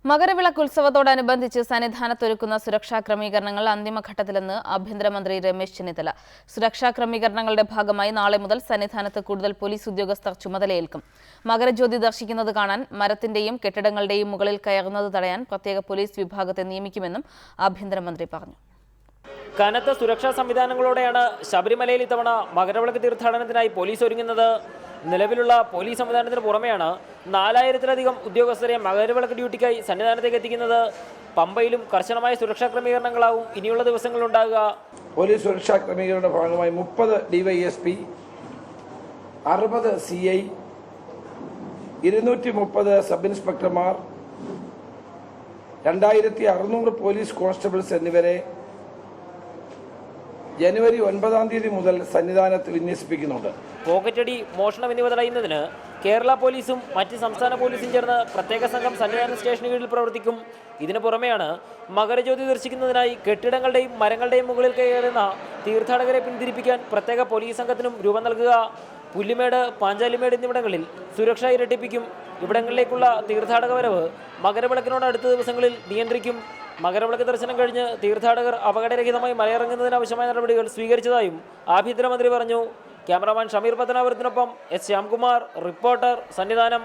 മകരവിളക്ക് ഉത്സവത്തോടനുബന്ധിച്ച് സന്നിധാനത്തൊരുക്കുന്ന സുരക്ഷാ ക്രമീകരണങ്ങൾ അന്തിമഘട്ടത്തിലെന്ന് ആഭ്യന്തരമന്ത്രി രമേശ് ചെന്നിത്തല. സുരക്ഷാ ക്രമീകരണങ്ങളുടെ ഭാഗമായി നാളെ മുതൽ സന്നിധാനത്ത് കൂടുതൽ പോലീസ് ഉദ്യോഗസ്ഥർ ചുമതലയേൽക്കും. മകരജ്യോതി ദർശിക്കുന്നത് കാണാൻ മരത്തിന്റെയും കെട്ടിടങ്ങളുടെയും മുകളിൽ കയറുന്നത് തടയാൻ പ്രത്യേക പോലീസ് വിഭാഗത്തെ നിയമിക്കുമെന്നും ആഭ്യന്തരമന്ത്രി പറഞ്ഞു. കനത്ത സുരക്ഷാ സംവിധാനങ്ങളോടെയാണ് ശബരിമലയിൽ ഇത്തവണ മകരവിളക്ക് തീർത്ഥാടനത്തിനായി പോലീസ് ഒരുങ്ങുന്നത്. നിലവിലുള്ള പോലീസ് സംവിധാനത്തിന് പുറമെയാണ് 4000-ലധികം ഉദ്യോഗസ്ഥരെ മകരവിളക്ക് ഡ്യൂട്ടിക്കായി സന്നിധാനത്തേക്ക് എത്തിക്കുന്നത്. പമ്പയിലും കർശനമായ സുരക്ഷാ ക്രമീകരണങ്ങളാവും ഇനിയുള്ള ദിവസങ്ങളുണ്ടാകുക. പോലീസ് സുരക്ഷാ ക്രമീകരണങ്ങളുടെ ഭാഗമായി 30 DYSP, 60 CI, 230 സബ് ഇൻസ്പെക്ടർമാർ, 2600 പോലീസ് കോൺസ്റ്റബിൾസ് എന്നിവരെ ജനുവരി 9 മുതൽ സന്നിധാനത്ത് വിന്യസിപ്പിക്കുന്നുണ്ട്. പോക്കറ്റടി, മോഷണം എന്നിവ തടയുന്നതിന് കേരള പോലീസും മറ്റ് സംസ്ഥാന പോലീസും ചേർന്ന് പ്രത്യേക സംഘം സന്നിധാന സ്റ്റേഷന് കീഴിൽ പ്രവർത്തിക്കും. ഇതിനു പുറമെയാണ് മകരജ്യോതി ദർശിക്കുന്നതിനായി കെട്ടിടങ്ങളുടെയും മരങ്ങളുടെയും മുകളിൽ കയറുന്ന തീർത്ഥാടകരെ പിന്തിരിപ്പിക്കാൻ പ്രത്യേക പോലീസ് സംഘത്തിനും രൂപം നൽകുക. പുല്ലിമേട്, പാഞ്ചാലിമേട് എന്നിവിടങ്ങളിൽ സുരക്ഷ ഇരട്ടിപ്പിക്കും. ഇവിടങ്ങളിലേക്കുള്ള തീർത്ഥാടക വരവ് മകരവിളക്കിനോട് അടുത്ത ദിവസങ്ങളിൽ നിയന്ത്രിക്കും. മകരവിളക്ക് ദർശനം കഴിഞ്ഞ് തീർത്ഥാടകർ അപകടരഹിതമായി മലയിറങ്ങുന്നതിനാവശ്യമായ നടപടികൾ സ്വീകരിച്ചതായും ആഭ്യന്തരമന്ത്രി പറഞ്ഞു. ക്യാമറാമാൻ ഷമീർ പത്തനാപുരത്തിനൊപ്പം എസ് ശ്യാംകുമാർ, റിപ്പോർട്ടർ, സന്നിധാനം.